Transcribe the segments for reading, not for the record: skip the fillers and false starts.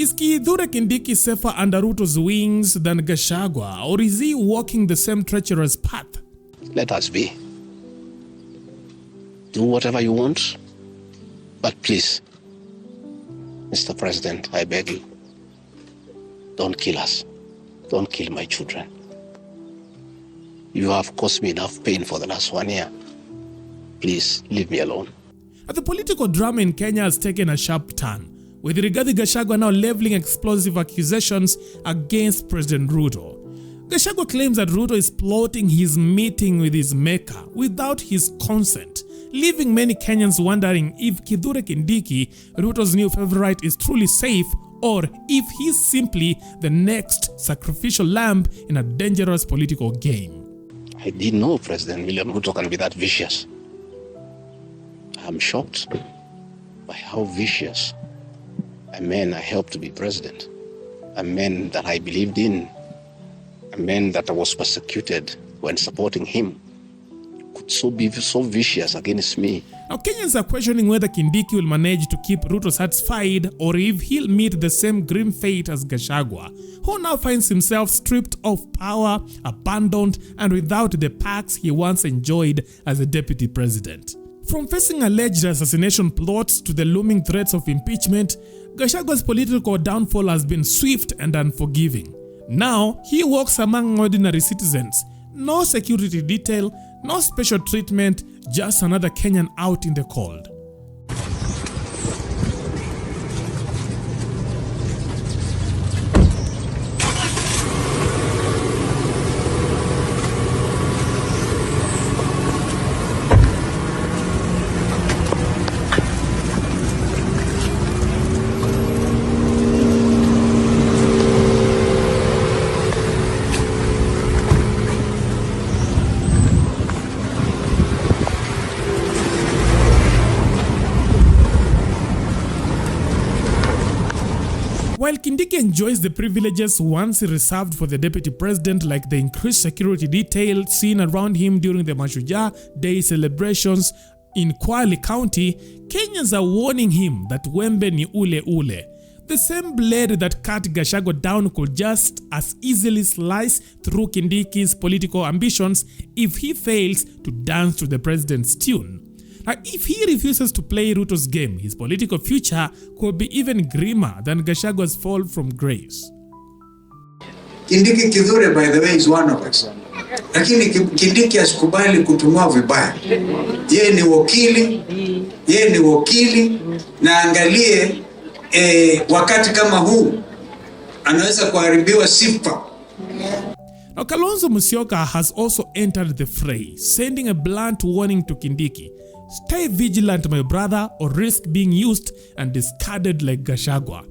Is Kithure Kindiki safer under Ruto's wings than Gachagua, or is he walking the same treacherous path? Let us be. Do whatever you want, but please, Mr. President, I beg you, don't kill us. Don't kill my children. You have caused me enough pain for the last 1 year. Please, leave me alone. The political drama in Kenya has taken a sharp turn, with Rigathi Gachagua now leveling explosive accusations against President Ruto. Gachagua claims that Ruto is plotting his meeting with his maker without his consent, leaving many Kenyans wondering if Kithure Kindiki, Ruto's new favorite, is truly safe, or if he's simply the next sacrificial lamb in a dangerous political game. I didn't know President William Ruto can be that vicious. I'm shocked by how vicious a man I helped to be president, a man that I believed in, a man that I was persecuted when supporting him, could be so vicious against me. Now, Kenyans are questioning whether Kindiki will manage to keep Ruto satisfied, or if he'll meet the same grim fate as Gachagua, who now finds himself stripped of power, abandoned, and without the perks he once enjoyed as a deputy president. From facing alleged assassination plots to the looming threats of impeachment, Gachagua's political downfall has been swift and unforgiving. Now, he walks among ordinary citizens. No security detail, no special treatment, just another Kenyan out in the cold. While Kindiki enjoys the privileges once reserved for the deputy president, like the increased security detail seen around him during the Mashujaa Day celebrations in Kwale County, Kenyans are warning him that wembe ni ule ule. The same blade that cut Gachagua down could just as easily slice through Kindiki's political ambitions if he fails to dance to the president's tune. Now, if he refuses to play Ruto's game, his political future could be even grimmer than Gachagua's fall from grace. Kindiki Kithure, by the way, is one of us. Lakini Kindiki asikubali kutumwa vibaya. Yeye ni wakili, na angalie wakati kama huu anaweza kuharibiwa sifa. Now, Kalonzo Musyoka has also entered the fray, sending a blunt warning to Kindiki. Stay vigilant, my brother, or risk being used and discarded like Gachagua.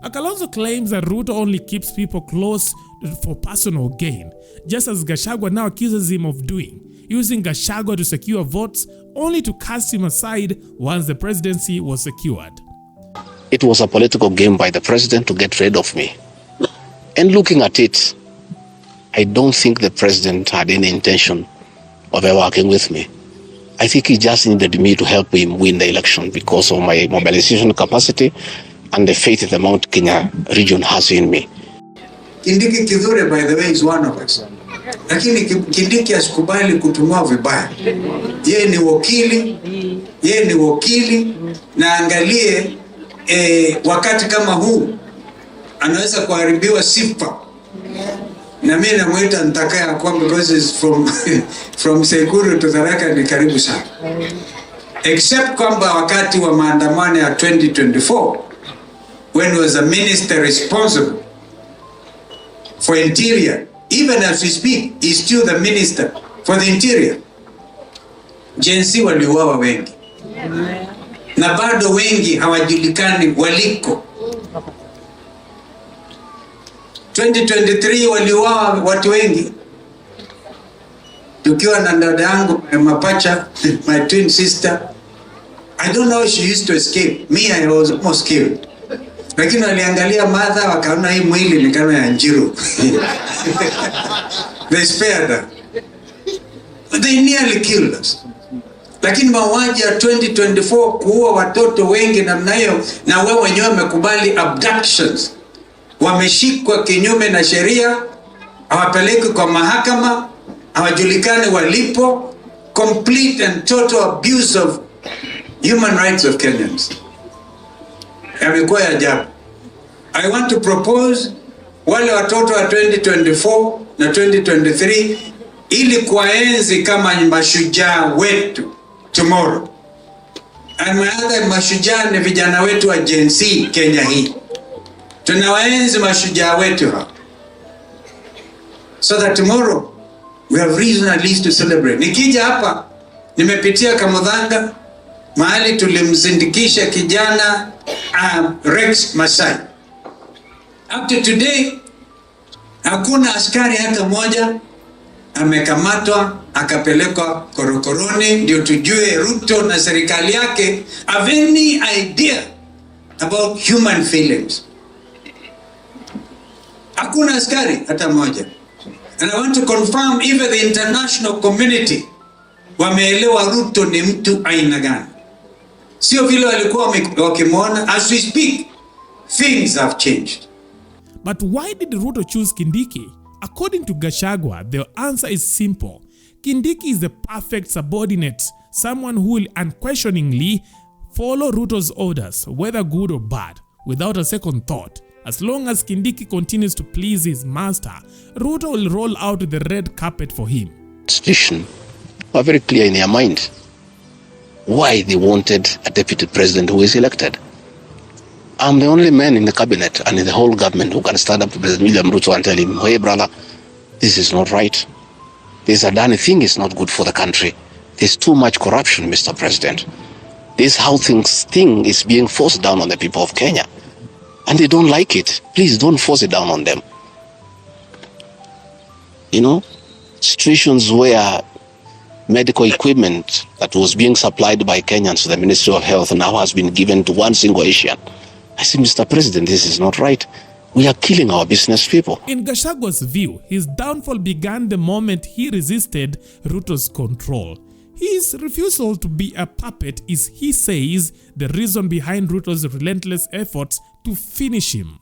Kalonzo claims that Ruto only keeps people close for personal gain, just as Gachagua now accuses him of doing, using Gachagua to secure votes only to cast him aside once the presidency was secured. It was a political game by the president to get rid of me. And looking at it, I don't think the president had any intention of working with me. I think he just needed me to help him win the election because of my mobilization capacity and the faith the Mount Kenya region has in me. Kindiki Kithure, by the way, is one of us. Lakini Kindiki asikubali kutumwa vibaya. Yeye ni wakili, na angalie wakati kama huu anaweza kuharibiwa sifa. Na mimi namuita nitakaya kwa because it's from Sekuru to Tharaka ni karibu sana. Except kwamba wakati wa maandamano ya 2024, when was a minister responsible for interior, even as we speak, he's still the minister for the interior. Jensi waliuawa wengi. Na bado wengi hawajulikani waliko. 2023 waliuawa watu wengi. Tukiwa na dada yangu mapacha, my twin sister. I don't know if she used to escape. Me, I was almost killed. Lakini waliangalia mother wakaona hii mwili ni kama ya Njiru. They spared her. But they nearly killed us. Lakini mauaji ya 2024 kuua watoto wengi namna hiyo, na wewe wenyewe umekubali abductions, wameshikwa kinyume na sheria, hawapeleki kwa mahakama, hawajulikani walipo, complete and total abuse of human rights of Kenyans. Yamekuwa ya ajabu. I want to propose wale watoto wa 2024 na 2023 ili kuwaenzi kama mashujaa wetu tomorrow. And my other mashujaa ni vijana wetu wa Gen Z Kenya hii. Tunawaenzi mashujaa wetu hapa, so that tomorrow we have reason at least to celebrate. Nikija hapa nimepitia Kamudhanga, mahali tulimsindikisha kijana Rex Masai. Up to today hakuna askari hata moja amekamatwa akapelekwa korokoroni, ndio tujue Ruto na serikali yake have any idea about human feelings. Hakuna askari hata moja. And I want to confirm even the international community wameelewa Ruto ni mtu aina gani. Sio vile walikuwa wakimwona. As we speak, things have changed. But why did Ruto choose Kindiki? According to Gachagua, the answer is simple. Kindiki is the perfect subordinate, someone who will unquestioningly follow Ruto's orders, whether good or bad, without a second thought. As long as Kindiki continues to please his master, Ruto will roll out the red carpet for him. Suspicion are very clear in their mind why they wanted a deputy president who is elected. I'm the only man in the cabinet and in the whole government who can stand up to President William Ruto and tell him, hey brother, this is not right. This Adani thing is not good for the country. There's too much corruption, Mr. President. This how thing is being forced down on the people of Kenya. And they don't like it. Please don't force it down on them. You know, situations where medical equipment that was being supplied by Kenyans to the Ministry of Health now has been given to one single Asian. I say, Mr. President, this is not right. We are killing our business people. In Gachagua's view, his downfall began the moment he resisted Ruto's control. His refusal to be a puppet is, he says, the reason behind Ruto's relentless efforts to finish him.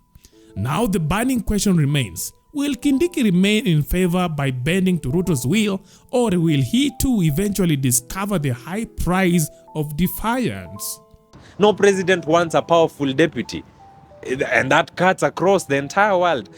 Now the burning question remains, will Kindiki remain in favor by bending to Ruto's will, or will he too eventually discover the high price of defiance? No president wants a powerful deputy, and that cuts across the entire world.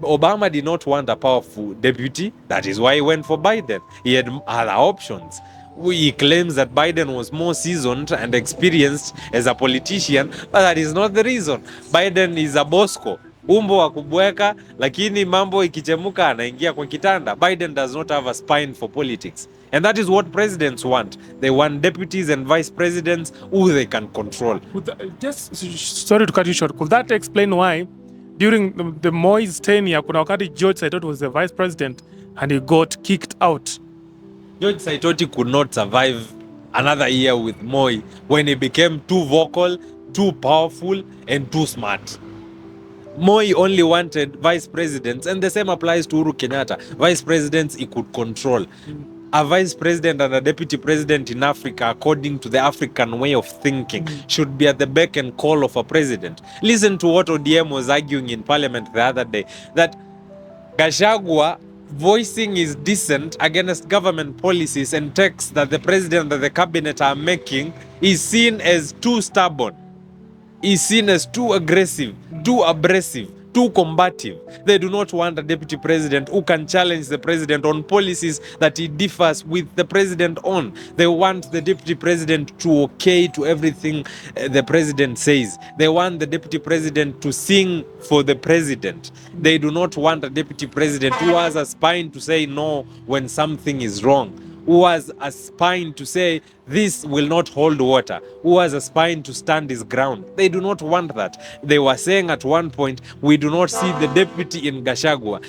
Obama did not want a powerful deputy. That is why he went for Biden. He had other options. He claims that Biden was more seasoned and experienced as a politician, but that is not the reason. Biden is a Bosco, umbo wa kubweka, lakini mambo ikichemuka anaingia kwa kitanda. Biden does not have a spine for politics. And that is what presidents want. They want deputies and vice presidents who they can control. Sorry to cut you short. Could that explain why during the Moi's tenure, kuna wakati George Saitoti was the vice president and he got kicked out? George Saitoti could not survive another year with Moi when he became too vocal, too powerful, and too smart. Moi only wanted vice presidents, and the same applies to Uhuru Kenyatta. Vice presidents he could control. A vice president and a deputy president in Africa, according to the African way of thinking, should be at the beck and call of a president. Listen to what ODM was arguing in parliament the other day, that Gachagua voicing his dissent against government policies and texts that the president and the cabinet are making is seen as too stubborn, is seen as too aggressive, too abrasive, too combative. They do not want a deputy president who can challenge the president on policies that he differs with the president on. They want the deputy president to okay to everything the president says. They want the deputy president to sing for the president. They do not want a deputy president who has a spine to say no when something is wrong, who has a spine to say this will not hold water, who has a spine to stand his ground. They do not want that. They were saying at one point, we do not see the deputy in Gachagua.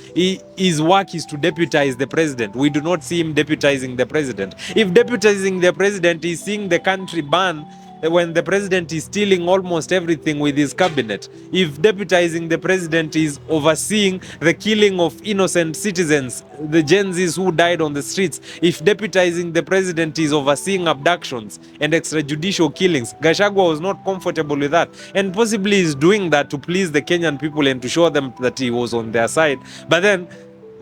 His work is to deputize the president. We do not see him deputizing the president. If deputizing the president is seeing the country burn, when the president is stealing almost everything with his cabinet, if deputizing the president is overseeing the killing of innocent citizens, the Gen Zs who died on the streets, if deputizing the president is overseeing abductions and extrajudicial killings, Gachagua was not comfortable with that, and possibly is doing that to please the Kenyan people and to show them that he was on their side. But then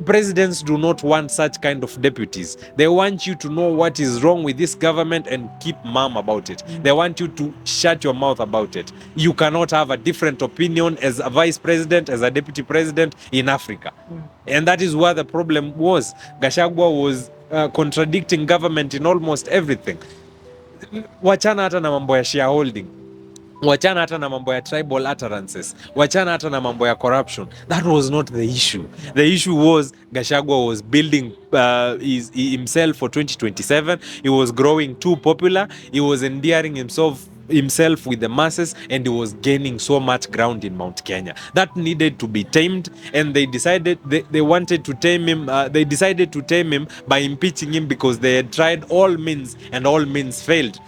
presidents do not want such kind of deputies. They want you to know what is wrong with this government and keep mum about it. They want you to shut your mouth about it. You cannot have a different opinion as a vice president, as a deputy president in Africa. And that is where the problem was. Gachagua was contradicting government in almost everything. Wachana hata na mambo ya shareholding, wachana hata na mambo ya tribal utterances, wachana hata na mambo ya corruption. That was not the issue. The issue was Gachagua was building himself for 2027. He was growing too popular. He was endearing himself with the masses, and he was gaining so much ground in Mount Kenya. That needed to be tamed, and they decided they wanted to tame him. They decided to tame him by impeaching him because they had tried all means and all means failed.